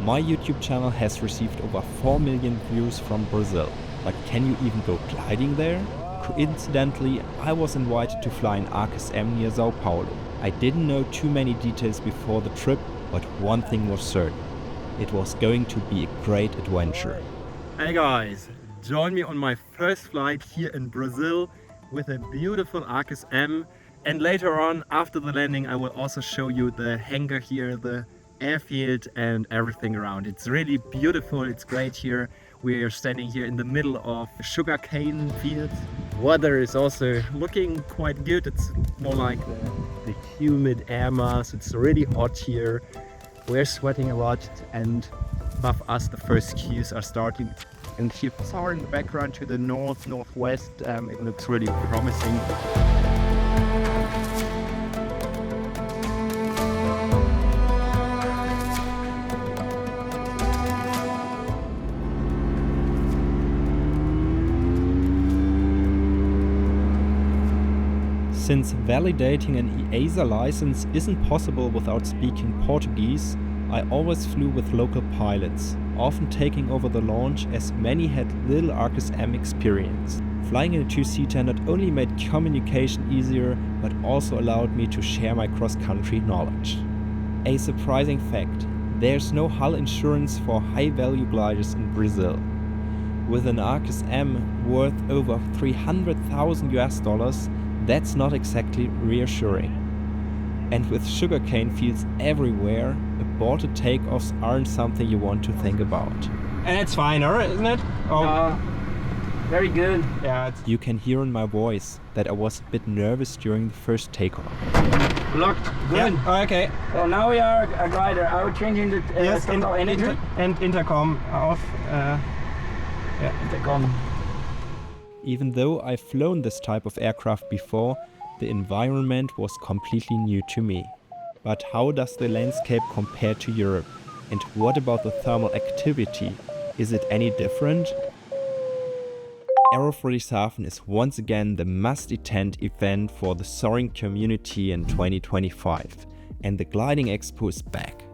My YouTube channel has received over 4 million views from Brazil, but can you even go gliding there? Coincidentally, I was invited to fly an Arcus M near São Paulo. I didn't know too many details before the trip, but one thing was certain. It was going to be a great adventure. Hey guys, join me on my first flight here in Brazil with a beautiful Arcus M. And later on, after the landing, I will also show you the hangar here, the airfield and everything around. It's really beautiful, it's great here. We are standing here in the middle of sugarcane fields. Weather is also looking quite good. It's more like the humid air mass. It's really hot here. We're sweating a lot, and above us the first queues are starting. And if you saw in the background to the northwest, it looks really promising. Since validating an EASA license isn't possible without speaking Portuguese, I always flew with local pilots, often taking over the launch as many had little Arcus M experience. Flying in a two-seater not only made communication easier, but also allowed me to share my cross-country knowledge. A surprising fact, there's no hull insurance for high-value gliders in Brazil. With an Arcus M worth over $300,000, that's not exactly reassuring. And with sugarcane fields everywhere, aborted takeoffs aren't something you want to think about. And it's fine, isn't it? Oh. Very good. Yeah. You can hear in my voice that I was a bit nervous during the first takeoff. Locked. Good. Yeah. Oh, okay. So now we are a glider. Are we changing the total energy? And intercom off. Intercom. Even though I've flown this type of aircraft before, the environment was completely new to me. But how does the landscape compare to Europe? And what about the thermal activity? Is it any different? Aero Friedrichshafen is once again the must-attend event for the soaring community in 2025, and the Gliding Expo is back.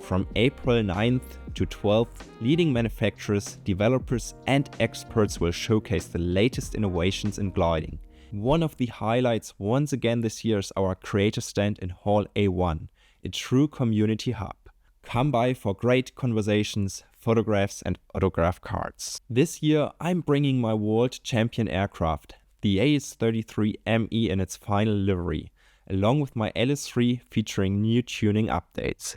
From April 9th to 12th, leading manufacturers, developers and experts will showcase the latest innovations in gliding. One of the highlights once again this year is our creator stand in Hall A1, a true community hub. Come by for great conversations, photographs and autograph cards. This year I'm bringing my world champion aircraft, the AS33ME in its final livery, along with my LS3 featuring new tuning updates.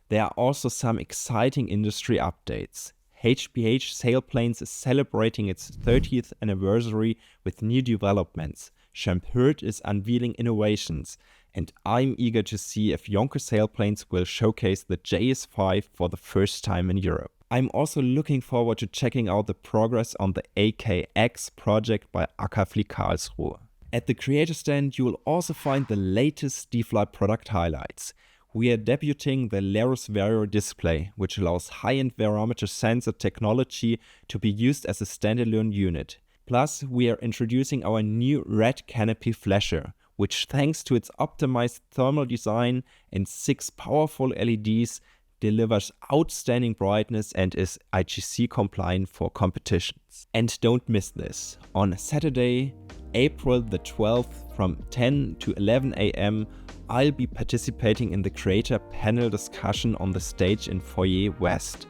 There are also some exciting industry updates. HPH Sailplanes is celebrating its 30th anniversary with new developments. schempp-hirth is unveiling innovations, and I'm eager to see if Jonker Sailplanes will showcase the JS5 for the first time in Europe. I'm also looking forward to checking out the progress on the AKX project by Ackerflieg Karlsruhe. At the creator stand you will also find the latest D-Fly product highlights. We are debuting the Larus Vario display, which allows high-end barometer sensor technology to be used as a standalone unit. Plus, we are introducing our new red canopy flasher, which thanks to its optimized thermal design and 6 powerful LEDs delivers outstanding brightness and is IGC compliant for competitions. And don't miss this, on Saturday, April the 12th from 10 to 11 AM, I'll be participating in the creator panel discussion on the stage in Foyer West.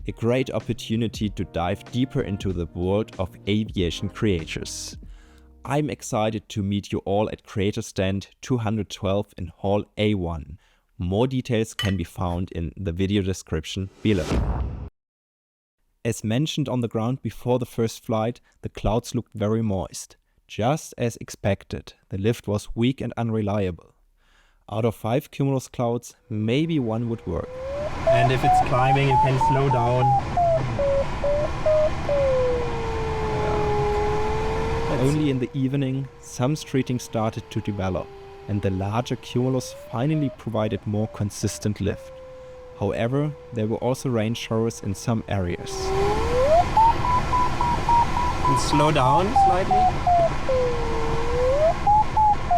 A great opportunity to dive deeper into the world of aviation creators. I'm excited to meet you all at Creator Stand 212 in Hall A1. More details can be found in the video description below. As mentioned on the ground before the first flight, the clouds looked very moist. Just as expected, the lift was weak and unreliable. Out of 5 cumulus clouds, maybe one would work. And if it's climbing, you can slow down. Only in the evening, some streeting started to develop, and the larger cumulus finally provided more consistent lift. However, there were also rain showers in some areas. And slow down slightly.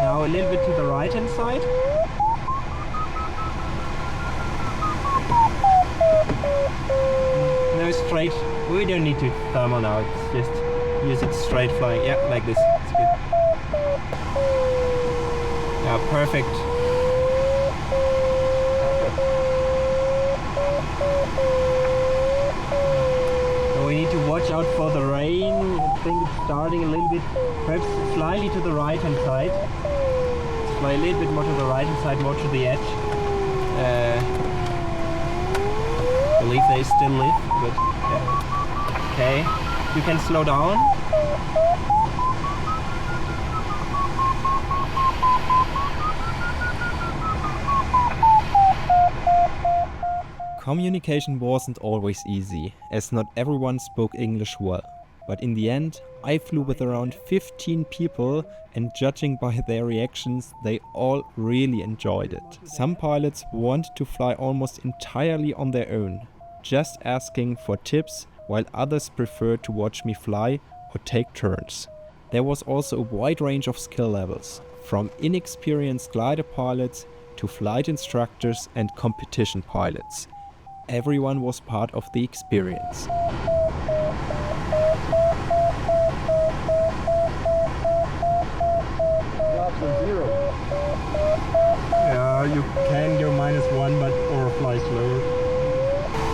Now a little bit to the right hand side. We don't need to thermal now, it's just use it straight flying. Yeah, like this. It's good. Yeah, perfect. So we need to watch out for the rain. I think it's starting a little bit, perhaps slightly to the right hand side. Let's fly a little bit more to the right hand side, more to the edge. I believe they still live, but yeah. Okay, you can slow down. Communication wasn't always easy, as not everyone spoke English well. But in the end, I flew with around 15 people, and judging by their reactions, they all really enjoyed it. Some pilots wanted to fly almost entirely on their own, just asking for tips, while others preferred to watch me fly or take turns. There was also a wide range of skill levels, from inexperienced glider pilots to flight instructors and competition pilots. Everyone was part of the experience. Yeah, you can go -1 but or fly slower.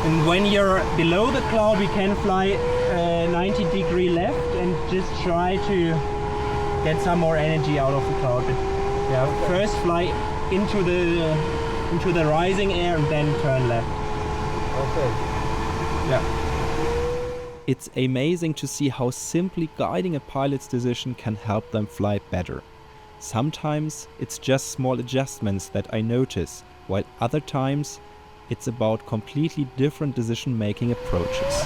And when you're below the cloud, we can fly 90-degree left and just try to get some more energy out of the cloud. But yeah, first fly into the rising air and then turn left. Okay. Yeah. It's amazing to see how simply guiding a pilot's decision can help them fly better. Sometimes it's just small adjustments that I notice, while other times it's about completely different decision-making approaches.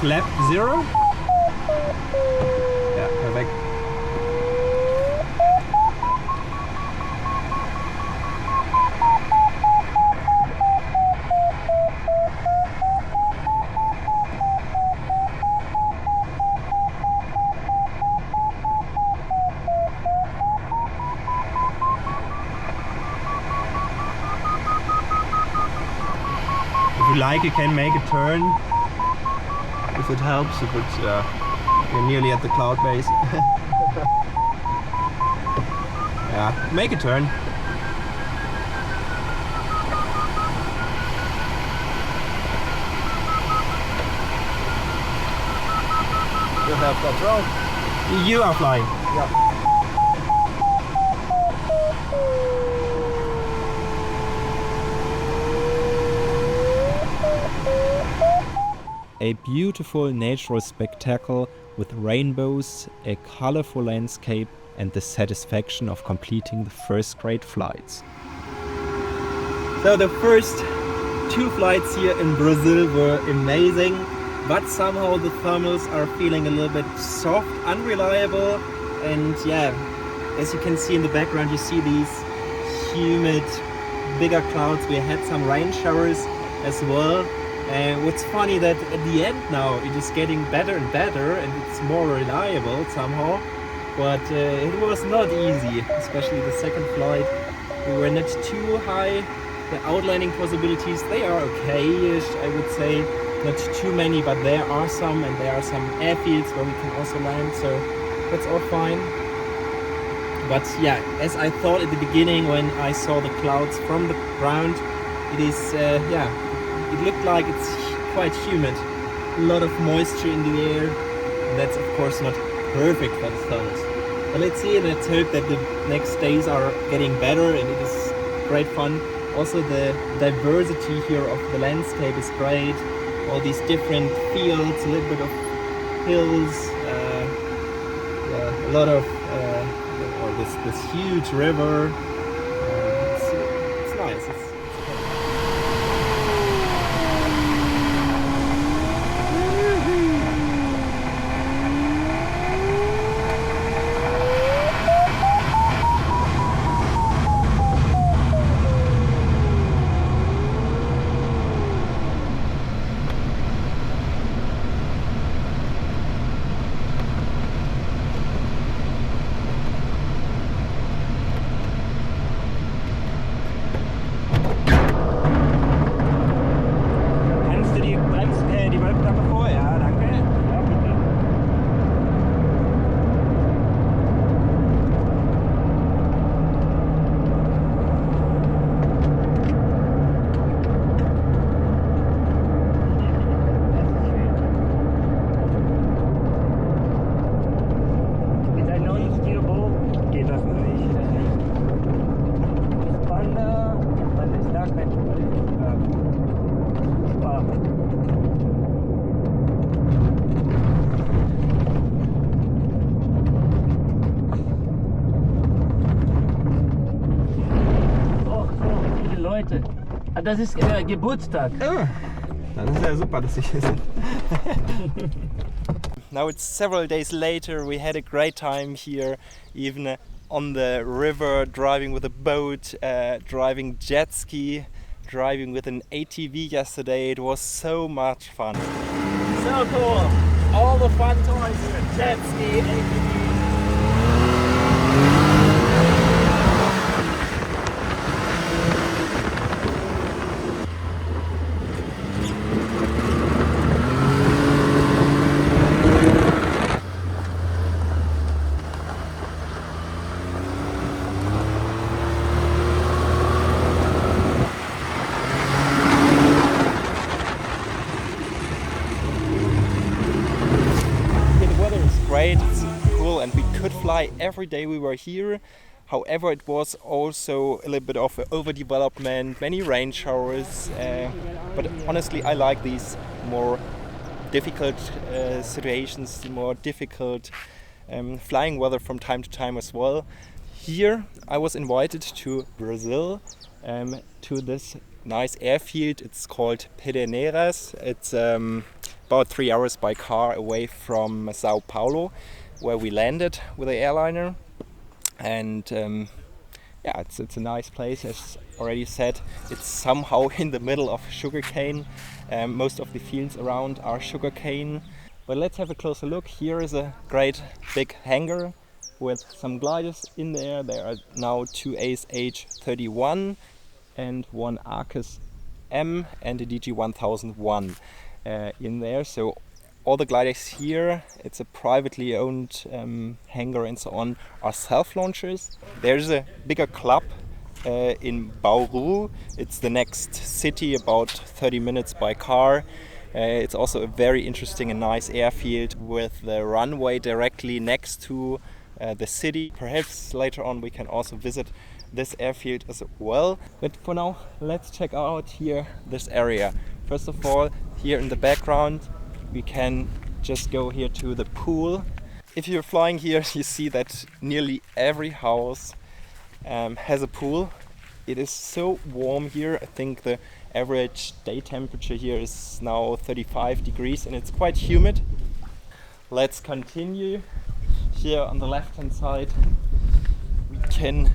Flap 0. Yeah, perfect. If you like, you can make a turn, if it helps, if it's, you're nearly at the cloud base. Yeah, make a turn. You have control? You are flying. Yeah. A beautiful natural spectacle with rainbows, a colorful landscape, and the satisfaction of completing the first grade flights. So the first 2 flights here in Brazil were amazing, but somehow the thermals are feeling a little bit soft, unreliable, and yeah, as you can see in the background, you see these humid, bigger clouds. We had some rain showers as well. What's funny that at the end now it is getting better and better and it's more reliable somehow, but it was not easy, especially the second flight. We were not too high. The outlanding possibilities, they are okay-ish, I would say. Not too many, but there are some, and there are some airfields where we can also land, so that's all fine. But yeah, as I thought at the beginning when I saw the clouds from the ground, it is, it looked like it's quite humid. A lot of moisture in the air. And that's of course not perfect for the thermals. But let's see, and let's hope that the next days are getting better and it is great fun. Also the diversity here of the landscape is great. All these different fields, a little bit of hills, a lot of this huge river. It's nice. gar kein Problem. Super. Oh, so viele Leute. Ah, das ist Geburtstag. Ja, dann ist ja super, dass ich hier bin. Now it's several days later, we had a great time here, even on the river, driving with a boat, driving jet ski, driving with an ATV yesterday. It was so much fun. So cool. All the fun toys here. Jet ski, ATV. Great, it's cool, and we could fly every day we were here. However, it was also a little bit of overdevelopment, many rain showers, but honestly I like these more difficult situations, more difficult flying weather from time to time as well. Here I was invited to Brazil, to this nice airfield. It's called Pederneiras. It's about 3 hours by car away from São Paulo, where we landed with the airliner. And yeah, it's a nice place. As already said, it's somehow in the middle of sugarcane. Most of the fields around are sugarcane. But let's have a closer look. Here is a great big hangar with some gliders in there. There are now 2 ASH-31 and 1 Arcus M and a DG-1001 in there. So all the gliders here, it's a privately owned hangar and so on, are self-launchers. There's a bigger club in Bauru. It's the next city, about 30 minutes by car. It's also a very interesting and nice airfield with the runway directly next to the city. Perhaps later on we can also visit this airfield as well. But for now, let's check out here this area. First of all, here in the background, we can just go here to the pool. If you're flying here, you see that nearly every house has a pool. It is so warm here. I think the average day temperature here is now 35 degrees and it's quite humid. Let's continue. Here on the left hand side, we can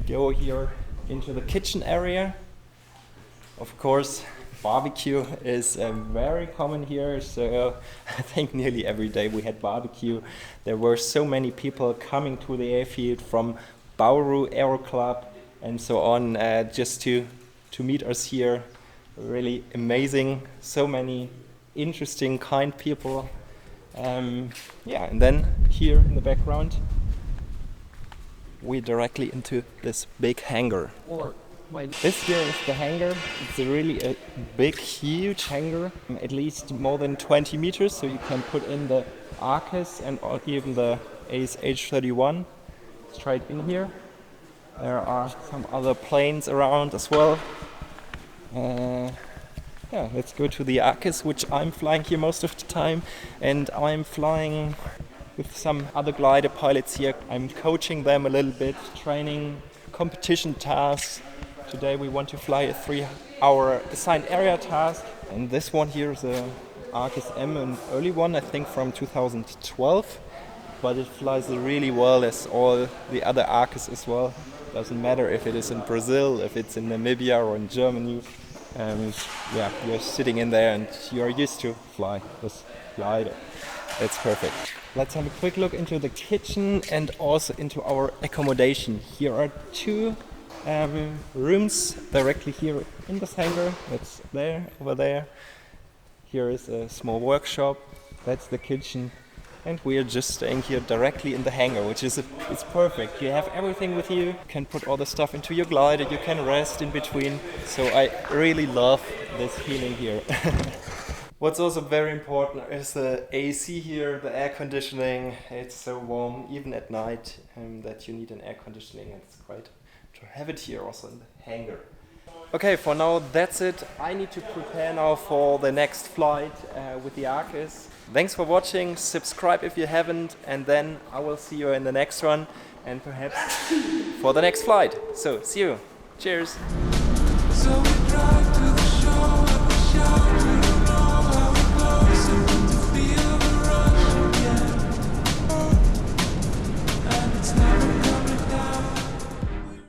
go here into the kitchen area. Of course, barbecue is very common here, so I think nearly every day we had barbecue. There were so many people coming to the airfield from Bauru Aero Club and so on, just to meet us here. Really amazing, so many interesting, kind people. Yeah, and then here in the background, we're directly into this big hangar. This here is the hangar. It's really a big, huge hangar, at least more than 20 meters, so you can put in the Arcus and even the ASH-31 straight in here. There are some other planes around as well. Yeah, let's go to the Arcus, which I'm flying here most of the time, and I'm flying with some other glider pilots here. I'm coaching them a little bit, training competition tasks. Today we want to fly a 3-hour assigned area task, and this one here is a Arcus M, an early one, I think from 2012, but it flies really well as all the other Arcus as well. Doesn't matter if it is in Brazil, if it's in Namibia or in Germany. Yeah, you're sitting in there and you're used to fly this glider. It's perfect. Let's have a quick look into the kitchen and also into our accommodation. Here are 2 rooms directly here in this hangar. That's there, over there. Here is a small workshop. That's the kitchen. And we are just staying here directly in the hangar, which is it's perfect. You have everything with you. You can put all the stuff into your glider. You can rest in between. So I really love this feeling here. What's also very important is the AC here, the air conditioning. It's so warm, even at night, that you need an air conditioning. It's great to have it here also in the hangar. Okay, for now that's it. I need to prepare now for the next flight with the Arcus. Thanks for watching, subscribe if you haven't, and then I will see you in the next one and perhaps for the next flight. So, see you. Cheers.